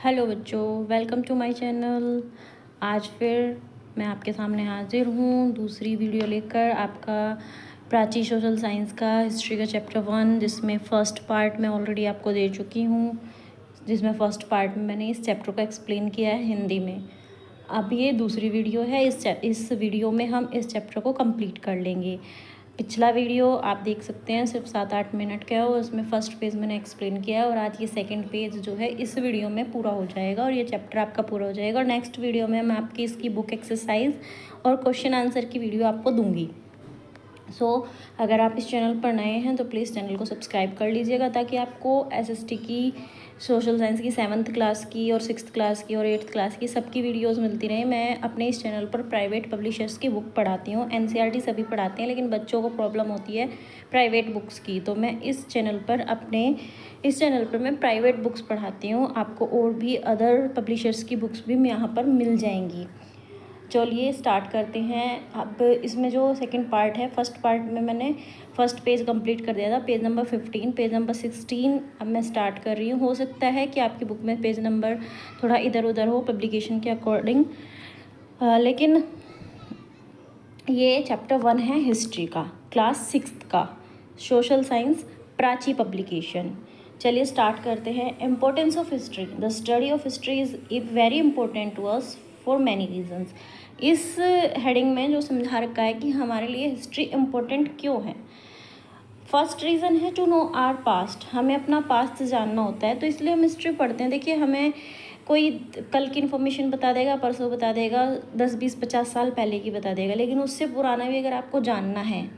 Hello बच्चों, welcome to my channel. आज फिर मैं आपके सामने हाजिर हूँ दूसरी वीडियो लेकर। आपका प्राची सोशल साइंस का हिस्ट्री का चैप्टर 1, जिसमें फ़र्स्ट पार्ट मैं ऑलरेडी आपको दे चुकी हूँ। जिसमें फ़र्स्ट पार्ट में मैंने इस चैप्टर को एक्सप्लेन किया है हिंदी में। अब ये दूसरी वीडियो है। इस वीडियो में हम इस चैप्टर को कंप्लीट कर लेंगे। पिछला वीडियो आप देख सकते हैं, सिर्फ 7-8 मिनट का है और उसमें फ़र्स्ट पेज मैंने एक्सप्लेन किया है। और आज ये सेकंड पेज जो है इस वीडियो में पूरा हो जाएगा और ये चैप्टर आपका पूरा हो जाएगा। और नेक्स्ट वीडियो में मैं आपकी इसकी बुक एक्सरसाइज और क्वेश्चन आंसर की वीडियो आपको दूंगी। अगर आप इस चैनल पर नए हैं तो प्लीज़ चैनल को सब्सक्राइब कर लीजिएगा, ताकि आपको एसएसटी की, सोशल साइंस की 7th क्लास की और 6th क्लास की और 8th क्लास की सबकी वीडियोस मिलती रहे। मैं अपने इस चैनल पर प्राइवेट पब्लिशर्स की बुक पढ़ाती हूँ। एनसीईआरटी सभी पढ़ाते हैं, लेकिन बच्चों को प्रॉब्लम होती है प्राइवेट बुक्स की, तो मैं इस चैनल पर मैं प्राइवेट बुक्स पढ़ाती हूँ। आपको और भी अदर पब्लिशर्स की बुक्स भी यहाँ पर मिल जाएंगी। चलिए स्टार्ट करते हैं। अब इसमें जो सेकंड पार्ट है, फर्स्ट पार्ट में मैंने फर्स्ट पेज कंप्लीट कर दिया था, पेज नंबर 15, पेज नंबर 16 अब मैं स्टार्ट कर रही हूँ। हो सकता है कि आपकी बुक में पेज नंबर थोड़ा इधर उधर हो पब्लिकेशन के अकॉर्डिंग, लेकिन ये चैप्टर 1 है हिस्ट्री का, क्लास 6th का, सोशल साइंस, प्राची पब्लिकेशन। चलिए स्टार्ट करते हैं। Importance of history. The study of history is very important to us for many reasons. इस हेडिंग में जो समझा रखा है कि हमारे लिए हिस्ट्री इम्पोर्टेंट क्यों है। फर्स्ट रीज़न है टू नो आर पास्ट। हमें अपना पास्ट जानना होता है, तो इसलिए हम हिस्ट्री पढ़ते हैं। देखिए, हमें कोई कल की इन्फॉर्मेशन बता देगा, परसों बता देगा, 10-20-50 साल पहले की बता देगा, लेकिन उससे पुराना भी अगर आपको जानना है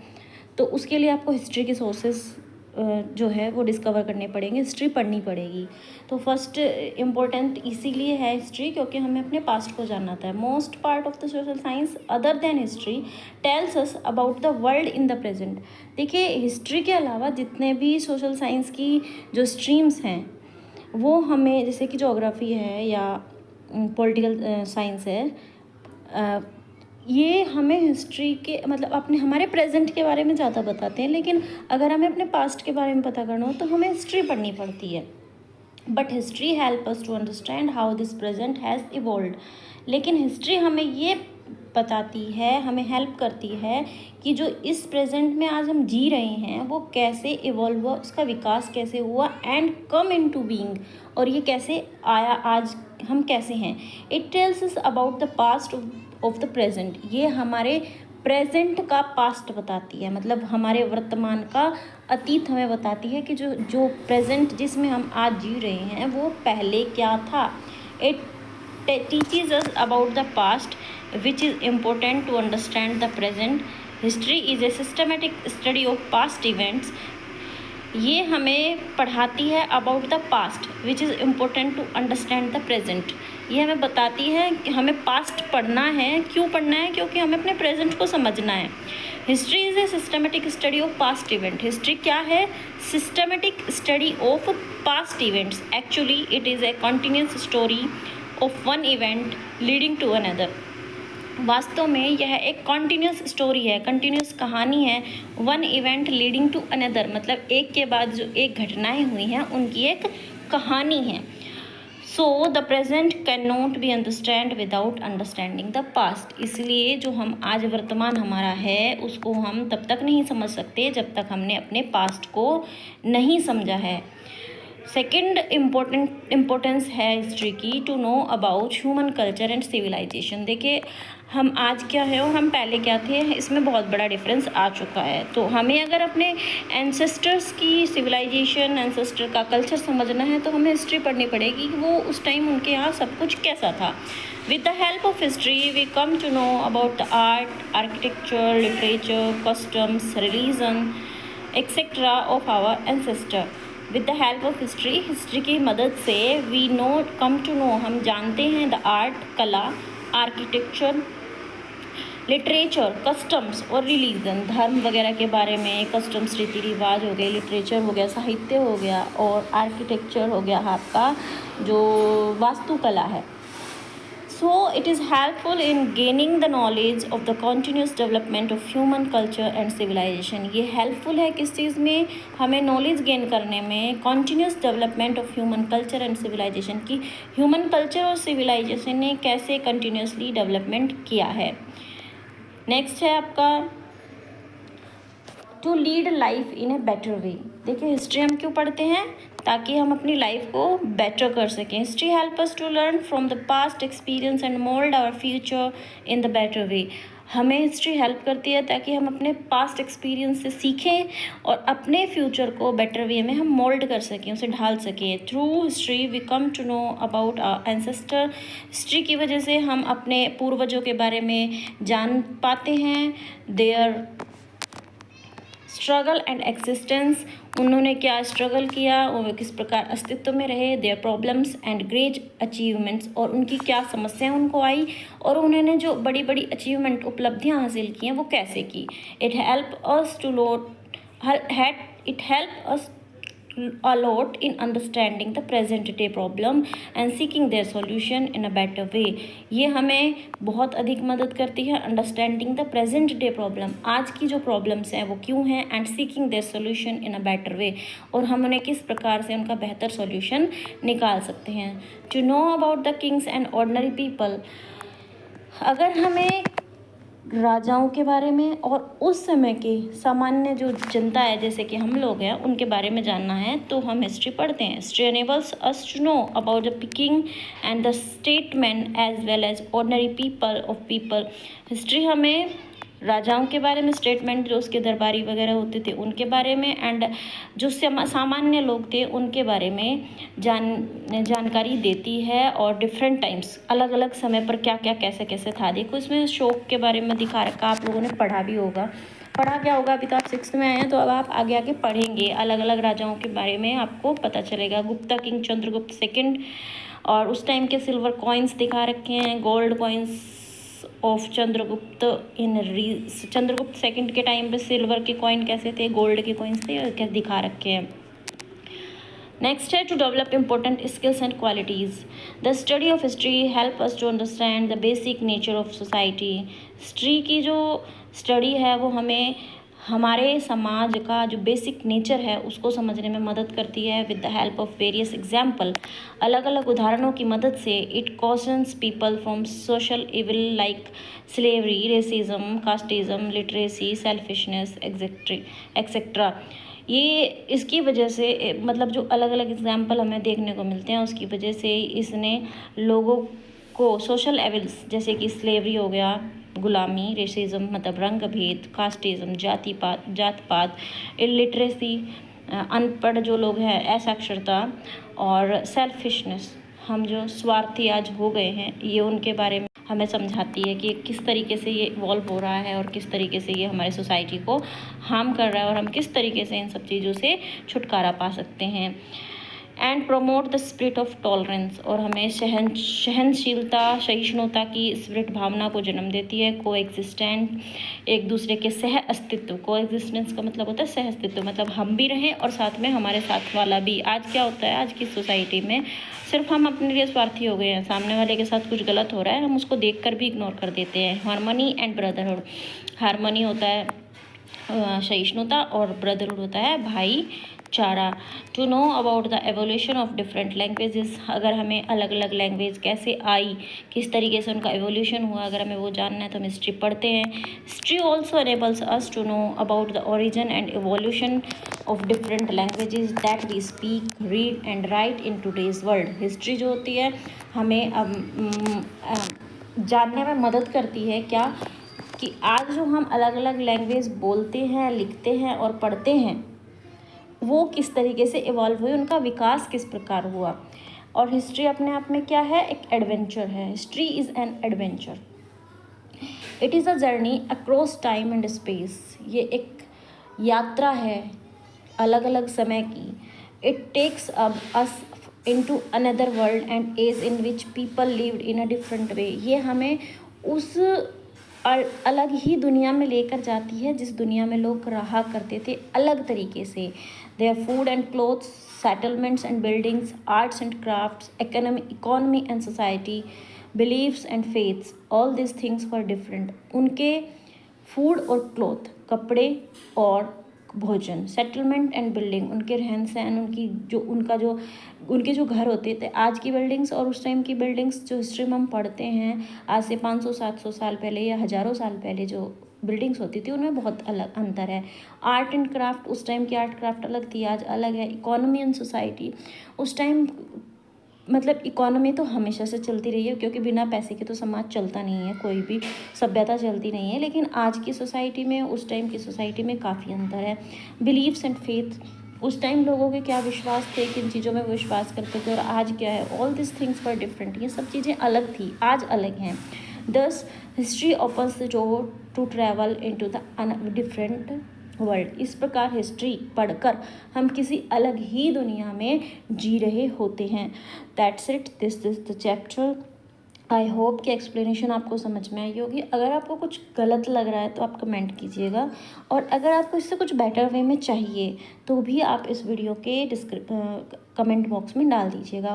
तो उसके लिए आपको हिस्ट्री के सोर्सेस जो है वो डिस्कवर करने पड़ेंगे, हिस्ट्री पढ़नी पड़ेगी। तो फर्स्ट इम्पोर्टेंट इसीलिए है हिस्ट्री, क्योंकि हमें अपने पास्ट को जानना था। Most part of the social science other than history tales us about the world in the present. देखिए, हिस्ट्री के अलावा जितने भी सोशल साइंस की जो स्ट्रीम्स हैं वो हमें, जैसे कि ज्योग्राफी है या पॉलिटिकल साइंस है, ये हमें हिस्ट्री के मतलब अपने हमारे प्रेजेंट के बारे में ज़्यादा बताते हैं। लेकिन अगर हमें अपने पास्ट के बारे में पता करना हो तो हमें हिस्ट्री पढ़नी पड़ती है। But history help us to understand how this present has evolved. लेकिन हिस्ट्री हमें ये बताती है, हमें हेल्प करती है कि जो इस प्रेजेंट में आज हम जी रहे हैं वो कैसे इवॉल्व हुआ, उसका विकास कैसे हुआ, and come into being, और ये कैसे आया, आज हम कैसे हैं। It tells us about the past of the present. ये हमारे प्रेजेंट का पास्ट बताती है, मतलब हमारे वर्तमान का अतीत हमें बताती है कि जो प्रेजेंट जिसमें हम आज जी रहे हैं वो पहले क्या था। It teaches us about the past, which is important to understand the present. History is a systematic study of past events. ये हमें पढ़ाती है about the past which is important to understand the present. ये हमें बताती है कि हमें पास्ट पढ़ना है। क्यों पढ़ना है? क्योंकि हमें अपने प्रेजेंट को समझना है। History is a systematic study of past event. History क्या है? Systematic study of past events. Actually it is a continuous story of one event leading to another. वास्तव में यह एक कॉन्टीन्यूस स्टोरी है, कंटिन्यूस कहानी है। One event leading to another, मतलब एक के बाद जो एक घटनाएं हुई हैं उनकी एक कहानी है। So the present can not be understand without understanding the past. इसलिए जो हम आज वर्तमान हमारा है उसको हम तब तक नहीं समझ सकते जब तक हमने अपने पास्ट को नहीं समझा है। सेकेंड इम्पोर्टेंस है हिस्ट्री की to know about human culture and civilization. देखिए, हम आज क्या है और हम पहले क्या थे, इसमें बहुत बड़ा डिफरेंस आ चुका है। तो हमें अगर अपने एंसेस्टर्स की सिविलाइजेशन, एंसेस्टर का कल्चर समझना है तो हमें हिस्ट्री पढ़नी पड़ेगी कि वो उस टाइम उनके यहाँ सब कुछ कैसा था। With the help of history we come to know about the art, architecture, literature, customs, religion et cetera of our ancestor. With the help of history, history की मदद से we know come to know, हम जानते हैं the art, कला, architecture, literature, customs और religion, धर्म वगैरह के बारे में। कस्टम्स रीति रिवाज हो गए, लिटरेचर हो गया, साहित्य हो गया, और आर्किटेक्चर हो गया आपका जो वास्तुकला है। So it is helpful in gaining the knowledge of the continuous development of human culture and civilization. ये helpful है किस चीज़ में, हमें knowledge gain करने में, continuous development of human culture and civilization की human culture और civilization ने कैसे continuously development किया है. नेक्स्ट है आपका to lead life in a better way. देखिए हिस्ट्री हम क्यों पढ़ते हैं, ताकि हम अपनी लाइफ को बेटर कर सकें. History help us to learn from the past experience and mould our future in the better way. हमें हिस्ट्री हेल्प करती है ताकि हम अपने पास्ट एक्सपीरियंस से सीखें और अपने फ्यूचर को बेटर वे में हम मोल्ड कर सकें, उसे ढाल सकें. Through history we come to know about our ancestor. History की वजह से हम अपने पूर्वजों के बारे में जान पाते हैं. देयर स्ट्रगल एंड एक्सिस्टेंस, उन्होंने क्या स्ट्रगल किया और किस प्रकार अस्तित्व में रहे. Their problems and great achievements, और उनकी क्या समस्याएं उनको आई और उन्होंने जो बड़ी बड़ी अचीवमेंट उपलब्धियां हासिल की हैं वो कैसे की. It help us to it help us a lot in understanding the present day problem and seeking their solution in a better way. ये हमें बहुत अधिक मदद करती है understanding the present day problem, आज की जो प्रॉब्लम्स हैं वो क्यों हैं, and seeking their solution in a better way, और हम उन्हें किस प्रकार से उनका बेहतर सोल्यूशन निकाल सकते हैं. To know about the kings and ordinary people, अगर हमें राजाओं के बारे में और उस समय के सामान्य जो जनता है जैसे कि हम लोग हैं उनके बारे में जानना है तो हम हिस्ट्री पढ़ते हैं. History enables us to know about the king and the statesman as well as ordinary people of people. History हमें राजाओं के बारे में, स्टेटमेंट जो उसके दरबारी वगैरह होते थे उनके बारे में, एंड जो सामान्य लोग थे उनके बारे में जानकारी देती है. और डिफरेंट टाइम्स, अलग अलग समय पर क्या क्या कैसे कैसे था. देखो इसमें शोक के बारे में दिखा रखा, आप लोगों ने पढ़ा भी होगा. पढ़ा क्या होगा, अभी तो आप 6th में आए हैं तो अब आप आगे आगे पढ़ेंगे, अलग अलग राजाओं के बारे में आपको पता चलेगा. गुप्ता किंग चंद्रगुप्त सेकंड, और उस टाइम के सिल्वर कॉइन्स दिखा रखे हैं, gold coins of Chandragupta Chandragupta second के टाइम पे सिल्वर के कॉइन कैसे थे, गोल्ड के कॉइन्स थे, क्या दिखा रखे हैं. नेक्स्ट है to develop important skills and qualities. The study of history help us to understand the basic nature of society. History की जो स्टडी है वो हमें हमारे समाज का जो बेसिक नेचर है उसको समझने में मदद करती है. With the help of various example, अलग अलग उदाहरणों की मदद से it cautions people from social evil like slavery, racism, casteism, literacy, selfishness etcetera. ये इसकी वजह से मतलब जो अलग अलग एग्जाम्पल हमें देखने को मिलते हैं उसकी वजह से इसने लोगों को सोशल एविल्स जैसे कि स्लेवरी हो गया, गुलामी, रेसिज्म मतलब रंग भेद, कास्टिज्म जात पात, इलिटरेसी अनपढ़ जो लोग हैं, असाक्षरता, और सेल्फिशनेस हम जो स्वार्थी आज हो गए हैं, ये उनके बारे में हमें समझाती है कि किस तरीके से ये इवॉल्व हो रहा है और किस तरीके से ये हमारे सोसाइटी को हार्म कर रहा है और हम किस तरीके से इन सब चीज़ों से छुटकारा पा सकते हैं. And promote the spirit of tolerance, और हमें सहनशीलता, सहिष्णुता की स्पिरिट भावना को जन्म देती है. को एग्जिस्टेंट, एक दूसरे के सह अस्तित्व. को एग्जिस्टेंस का मतलब होता है सह अस्तित्व, मतलब हम भी रहें और साथ में हमारे साथ वाला भी. आज क्या होता है, आज की सोसाइटी में सिर्फ हम अपने लिए स्वार्थी हो गए हैं, सामने वाले के साथ कुछ गलत हो रहा है हम उसको देखकर भी इग्नोर कर देते हैं. हार्मनी एंड ब्रदरहुड, हार्मनी होता है सहिष्णुता और ब्रदरहुड होता है भाईचारा. To know about the evolution of different languages, अगर हमें अलग अलग लैंग्वेज कैसे आई, किस तरीके से उनका एवोल्यूशन हुआ, अगर हमें वो जानना है तो हम हिस्ट्री पढ़ते हैं. History also enables us to know about the origin and evolution of different languages that we speak, read and write in today's world. History जो होती है हमें जानने में मदद करती है क्या, कि आज जो हम अलग अलग लैंग्वेज बोलते हैं, लिखते हैं और पढ़ते हैं वो किस तरीके से इवॉल्व हुए, उनका विकास किस प्रकार हुआ. और हिस्ट्री अपने आप में क्या है, एक एडवेंचर है. History is an adventure. It is a journey across time and space. ये एक यात्रा है अलग अलग समय की. It takes us into another world and age in which people lived in a different way. ये हमें उस अलग ही दुनिया में लेकर जाती है जिस दुनिया में लोग रहा करते थे अलग तरीके से. Their food and clothes, settlements and buildings, arts and crafts, economy and society, beliefs and faiths, all this things were different. उनके फूड और क्लॉथ, कपड़े और भोजन, सेटलमेंट एंड बिल्डिंग, उनके रहन सहन, उनके जो घर होते थे, आज की बिल्डिंग्स और उस टाइम की बिल्डिंग्स जो हिस्ट्री में हम पढ़ते हैं, आज से 500-700 साल पहले या हज़ारों साल पहले जो बिल्डिंग्स होती थी उनमें बहुत अलग अंतर है। आर्ट एंड क्राफ्ट, उस टाइम की आर्ट क्राफ्ट अलग थी, आज अलग है। इकोनॉमी एंड सोसाइटी, उस टाइम मतलब इकोनॉमी तो हमेशा से चलती रही है, क्योंकि बिना पैसे के तो समाज चलता नहीं है, कोई भी सभ्यता चलती नहीं है। लेकिन आज की सोसाइटी में, उस टाइम की सोसाइटी में काफ़ी अंतर है। बिलीव्स एंड फेथ, उस टाइम लोगों के क्या विश्वास थे, किन चीज़ों में विश्वास करते थे, और आज क्या है, all this things were different. ये सब चीज़ें अलग थी, आज अलग हैं। Thus history opens the door to travel into the different world. इस प्रकार हिस्ट्री पढ़कर हम किसी अलग ही दुनिया में जी रहे होते हैं। That's it, this is the chapter. I hope कि एक्सप्लेनेशन आपको समझ में आई होगी। अगर आपको कुछ गलत लग रहा है तो आप कमेंट कीजिएगा, और अगर आपको इससे कुछ बेटर वे में चाहिए तो भी आप इस वीडियो के कमेंट बॉक्स में डाल दीजिएगा।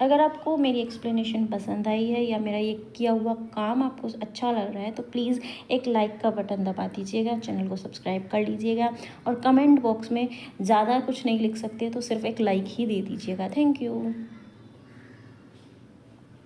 अगर आपको मेरी एक्सप्लेनेशन पसंद आई है या मेरा ये किया हुआ काम आपको अच्छा लग रहा है तो प्लीज़ एक लाइक का बटन दबा दीजिएगा, चैनल को सब्सक्राइब कर लीजिएगा, और कमेंट बॉक्स में ज़्यादा कुछ नहीं लिख सकते तो सिर्फ एक लाइक ही दे दीजिएगा। Thank you.